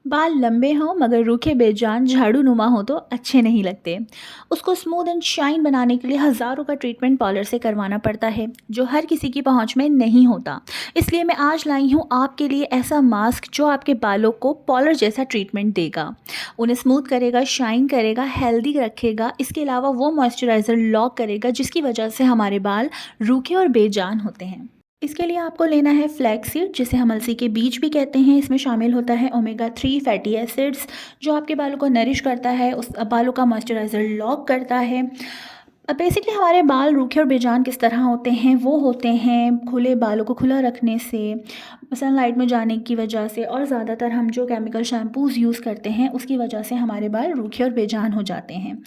बाल लंबे हों मगर रूखे बेजान झाड़ू नुमा हो तो अच्छे नहीं लगते। उसको स्मूथ एंड शाइन बनाने के लिए हज़ारों का ट्रीटमेंट पार्लर से करवाना पड़ता है जो हर किसी की पहुंच में नहीं होता। इसलिए मैं आज लाई हूँ आपके लिए ऐसा मास्क जो आपके बालों को पार्लर जैसा ट्रीटमेंट देगा, उन्हें स्मूथ करेगा, शाइन करेगा, हेल्दी रखेगा। इसके अलावा वो मॉइस्चराइज़र लॉक करेगा जिसकी वजह से हमारे बाल रूखे और बेजान होते हैं। इसके लिए आपको लेना है फ्लैक्स सीड, जिसे हम अलसी के बीज भी कहते हैं। इसमें शामिल होता है ओमेगा 3 फैटी एसिड्स जो आपके बालों को नरिश करता है, उस बालों का मॉइस्चराइज़र लॉक करता है। बेसिकली हमारे बाल रूखे और बेजान किस तरह होते हैं, वो होते हैं खुले बालों को खुला रखने से, सनलाइट में जाने की वजह से, और ज़्यादातर हम जो केमिकल शैम्पूज़ यूज़ करते हैं उसकी वजह से हमारे बाल रूखे और बेजान हो जाते हैं।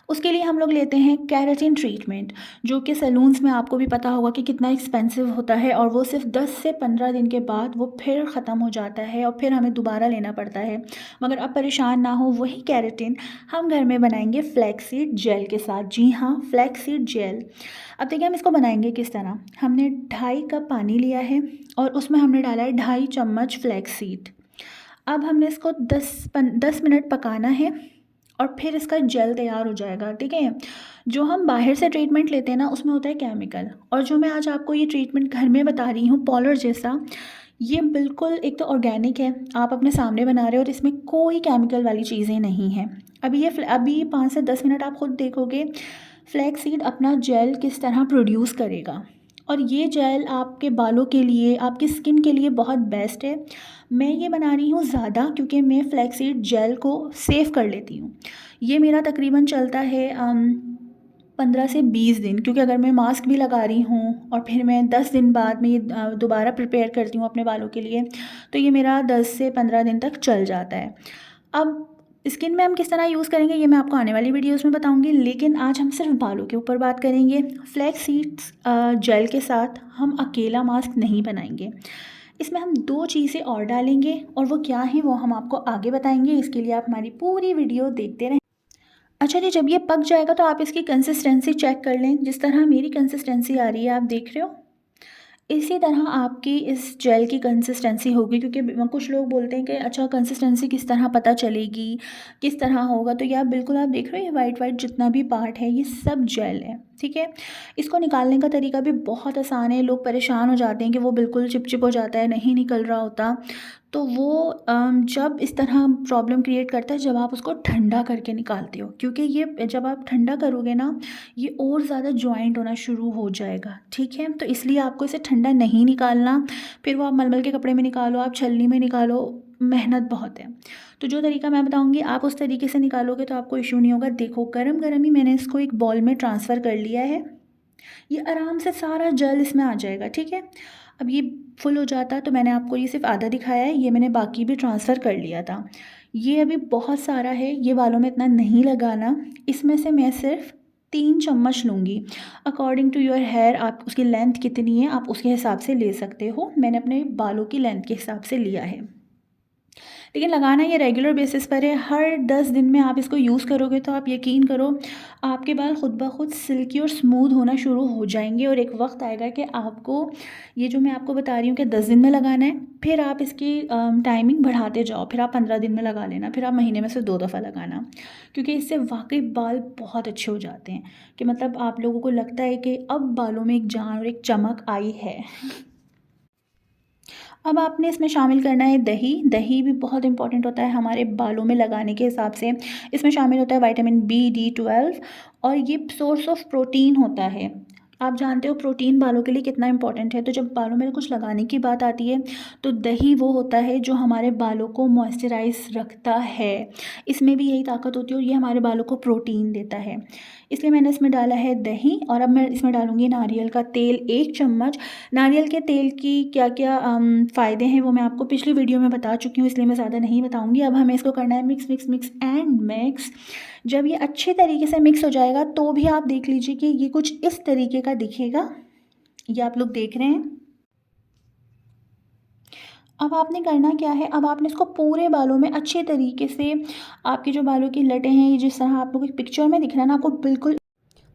उसके लिए हम लोग लेते हैं केराटिन ट्रीटमेंट, जो कि सैलून्स में आपको भी पता होगा कि कितना एक्सपेंसिव होता है, और वो सिर्फ 10 से 15 दिन के बाद वो फिर ख़त्म हो जाता है और फिर हमें दोबारा लेना पड़ता है। मगर अब परेशान ना हो, वही केराटिन हम घर में बनाएंगे फ्लैक्सीड जेल के साथ। जी हाँ, फ्लैक्सीड जेल। अब देखिए हम इसको बनाएंगे किस तरह। हमने 2.5 कप पानी लिया है और उसमें हमने डाला है 2.5 चम्मच फ्लैक्सीड। अब हमने इसको 10 मिनट पकाना है और फिर इसका जेल तैयार हो जाएगा। ठीक है, जो हम बाहर से ट्रीटमेंट लेते हैं ना उसमें होता है केमिकल, और जो मैं आज आपको ये ट्रीटमेंट घर में बता रही हूँ पार्लर जैसा, ये बिल्कुल एक तो ऑर्गेनिक है, आप अपने सामने बना रहे हो और इसमें कोई केमिकल वाली चीज़ें नहीं हैं। अभी 5 से 10 मिनट आप खुद देखोगे फ्लैक्स सीड अपना जेल किस तरह प्रोड्यूस करेगा, और ये जेल आपके बालों के लिए, आपकी स्किन के लिए बहुत बेस्ट है। मैं ये बना रही हूँ ज़्यादा क्योंकि मैं फ्लैक्स सीड जेल को सेव कर लेती हूँ। ये मेरा तकरीबन चलता है 15 से 20 दिन, क्योंकि अगर मैं मास्क भी लगा रही हूँ और फिर मैं 10 दिन बाद में ये दोबारा प्रिपेयर करती हूँ अपने बालों के लिए, तो ये मेरा 10 से 15 दिन तक चल जाता है। अब स्किन में हम किस तरह यूज़ करेंगे ये मैं आपको आने वाली वीडियोस में बताऊंगी, लेकिन आज हम सिर्फ बालों के ऊपर बात करेंगे। फ्लैक्स सीड्स जेल के साथ हम अकेला मास्क नहीं बनाएंगे, इसमें हम 2 चीज़ें और डालेंगे, और वो क्या हैं वो हम आपको आगे बताएंगे। इसके लिए आप हमारी पूरी वीडियो देखते रहें। अच्छा जी, जब ये पक जाएगा तो आप इसकी कंसिस्टेंसी चेक कर लें। जिस तरह मेरी कंसिस्टेंसी आ रही है आप देख रहे हो, इसी तरह आपकी इस जेल की कंसिस्टेंसी होगी। क्योंकि कुछ लोग बोलते हैं कि अच्छा कंसिस्टेंसी किस तरह पता चलेगी, किस तरह होगा, तो ये आप बिल्कुल आप देख रहे हो ये वाइट वाइट जितना भी पार्ट है ये सब जेल है। ठीक है, इसको निकालने का तरीका भी बहुत आसान है। लोग परेशान हो जाते हैं कि वो बिल्कुल चिपचिप हो जाता है, नहीं निकल रहा होता। तो वो जब इस तरह प्रॉब्लम क्रिएट करता है जब आप उसको ठंडा करके निकालते हो, क्योंकि ये जब आप ठंडा करोगे ना ये और ज़्यादा जॉइंट होना शुरू हो जाएगा। ठीक है, तो इसलिए आपको इसे ठंडा नहीं निकालना। फिर वो आप मलमल के कपड़े में निकालो, आप छलनी में निकालो, मेहनत बहुत है। तो जो तरीका मैं बताऊंगी आप उस तरीके से निकालोगे तो आपको इशू नहीं होगा। देखो गरम गरम ही मैंने इसको एक बॉल में ट्रांसफ़र कर लिया है, ये आराम से सारा जल इसमें आ जाएगा। ठीक है, अब ये फुल हो जाता तो मैंने आपको ये सिर्फ आधा दिखाया है, ये मैंने बाकी भी ट्रांसफ़र कर लिया था। ये अभी बहुत सारा है, ये बालों में इतना नहीं लगाना। इसमें से मैं सिर्फ 3 चम्मच लूँगी। अकॉर्डिंग टू योर हेयर, आप उसकी लेंथ कितनी है आप उसके हिसाब से ले सकते हो। मैंने अपने बालों की लेंथ के हिसाब से लिया है, लेकिन लगाना ये रेगुलर बेसिस पर है। हर 10 दिन में आप इसको यूज़ करोगे तो आप यकीन करो आपके बाल खुद ब खुद सिल्की और स्मूथ होना शुरू हो जाएंगे। और एक वक्त आएगा कि आपको ये जो मैं आपको बता रही हूँ कि 10 दिन में लगाना है, फिर आप इसकी टाइमिंग बढ़ाते जाओ, फिर आप 15 दिन में लगा लेना, फिर आप महीने में से 2 दफ़ा लगाना, क्योंकि इससे वाकई बाल बहुत अच्छे हो जाते हैं कि मतलब आप लोगों को लगता है कि अब बालों में एक जान और एक चमक आई है। अब आपने इसमें शामिल करना है दही। दही भी बहुत इंपॉर्टेंट होता है हमारे बालों में लगाने के हिसाब से। इसमें शामिल होता है विटामिन B, D12, और ये सोर्स ऑफ प्रोटीन होता है। आप जानते हो प्रोटीन बालों के लिए कितना इंपॉर्टेंट है। तो जब बालों में कुछ लगाने की बात आती है तो दही वो होता है जो हमारे बालों को मॉइस्चराइज रखता है। इसमें भी यही ताकत होती है और ये हमारे बालों को प्रोटीन देता है। इसलिए मैंने इसमें डाला है दही, और अब मैं इसमें डालूँगी नारियल का तेल 1 चम्मच। नारियल के तेल की क्या क्या फ़ायदे हैं वो मैं आपको पिछली वीडियो में बता चुकी हूँ, इसलिए मैं ज़्यादा नहीं बताऊँगी। अब हमें इसको करना है mix mix mix and mix. जब ये अच्छे तरीके से मिक्स हो जाएगा तो भी आप देख लीजिए कि ये कुछ इस तरीके का दिखेगा। ये आप लोग देख रहे हैं। अब आपने करना क्या है, अब आपने इसको पूरे बालों में अच्छे तरीके से, आपके जो बालों की लटें हैं ये जिस तरह आप लोगों की पिक्चर में दिख रहा है ना, आपको बिल्कुल